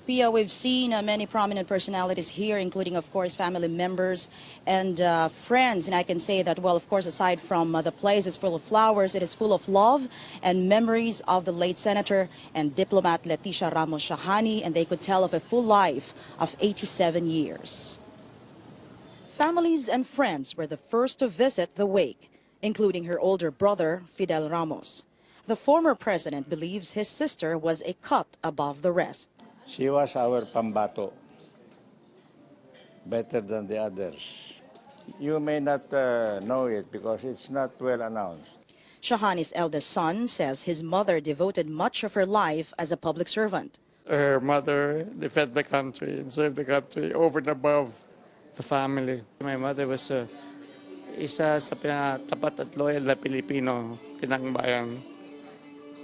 Pia, we've seen many prominent personalities here, including, of course, family members and friends. And I can say that, well, of course, aside from the place is full of flowers, it is full of love and memories of the late Senator and diplomat Leticia Ramos Shahani, and they could tell of a full life of 87 years. Families and friends were the first to visit the wake, including her older brother, Fidel Ramos. The former president believes his sister was a cut above the rest. She was our pambato, better than the others. You may not know it because it's not well announced. Shahani's eldest son says his mother devoted much of her life as a public servant. Her mother defended the country and served the country over and above the family. My mother was isa sa pinatapat at loyal na Pilipino, tinangbayan.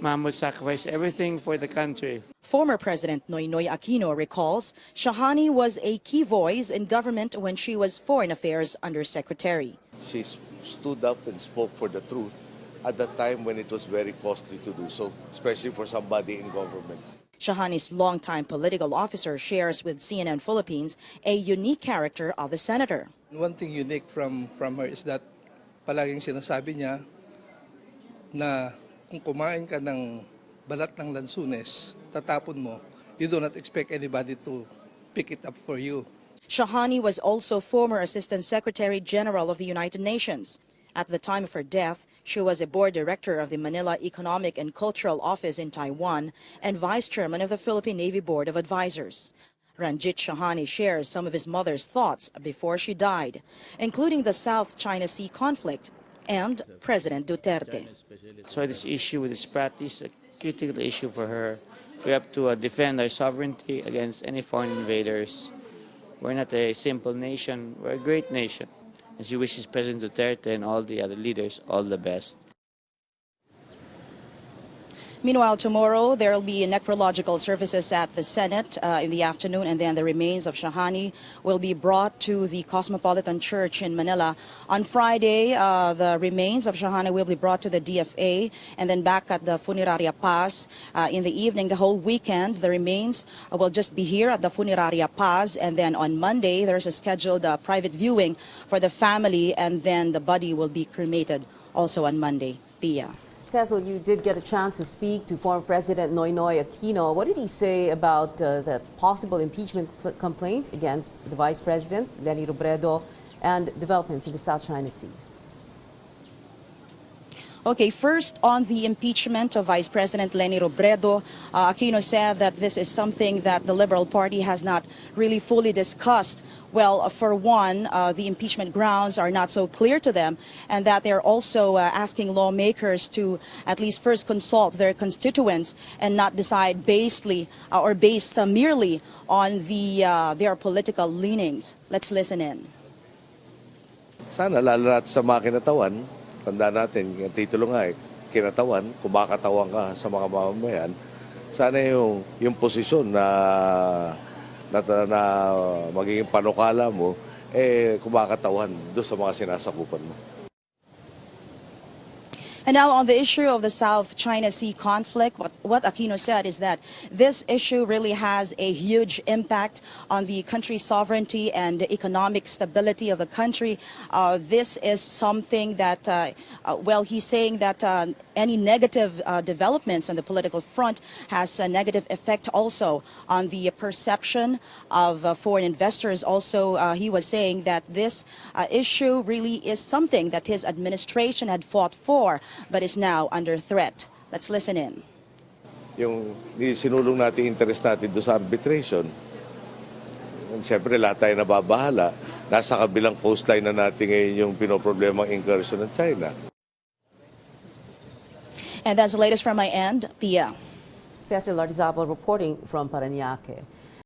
Mom would sacrifice everything for the country. Former President Noynoy Aquino recalls Shahani was a key voice in government when she was Foreign Affairs Undersecretary. She stood up and spoke for the truth at the time when it was very costly to do so, especially for somebody in government. Shahani's longtime political officer shares with CNN Philippines a unique character of the senator. One thing unique from her is that palaging sinasabi niya na kung kumain ka ng balat ng lansunes, tatapon mo, you do not expect anybody to pick it up for you. Shahani was also former Assistant Secretary General of the United Nations. At the time of her death, she was a board director of the Manila Economic and Cultural Office in Taiwan and vice chairman of the Philippine Navy Board of Advisors. Ranjit Shahani shares some of his mother's thoughts before she died, including the South China Sea conflict and President Duterte. So this issue with this practice is a critical issue for her. We have to defend our sovereignty against any foreign invaders. We're not a simple nation, we're a great nation. And she wishes President Duterte and all the other leaders all the best. Meanwhile, tomorrow there will be necrological services at the Senate in the afternoon, and then the remains of Shahani will be brought to the Cosmopolitan Church in Manila. On Friday, the remains of Shahani will be brought to the DFA and then back at the Funeraria Paz. In the evening, the whole weekend, the remains will just be here at the Funeraria Paz, and then on Monday, there's a scheduled private viewing for the family, and then the body will be cremated also on Monday. Pia. Cecil, you did get a chance to speak to former President Noynoy Aquino. What did he say about the possible impeachment complaint against the Vice President, Leni Robredo, and developments in the South China Sea? Okay, first on the impeachment of Vice President Leni Robredo, Aquino said that this is something that the Liberal Party has not really fully discussed. Well, for one, the impeachment grounds are not so clear to them, and that they're also asking lawmakers to at least first consult their constituents and not decide based merely on their political leanings. Let's listen in. Sana lalo natin sa mga kinatawan, tanda natin, yung titulo nga kinatawan, kumakatawan ka sa mga mamamayan, sana yung posisyon na magiging panukala mo, kumakatawan doon sa mga sinasakupan mo. And now on the issue of the South China Sea conflict, what Aquino said is that this issue really has a huge impact on the country's sovereignty and economic stability of the country. This is something that, well, he's saying that any negative developments on the political front has a negative effect also on the perception of foreign investors. Also, he was saying that this issue really is something that his administration had fought for, but is now under threat. Let's listen in. Yung sinulong natin interest natin doon sa arbitration, siyempre lahat tayo nababahala. Nasa kabilang coastline na natin ngayon yung pinoproblemang incursion ng China. And that's the latest from my end. Pia. Cecil Lardizabal reporting from Parañaque.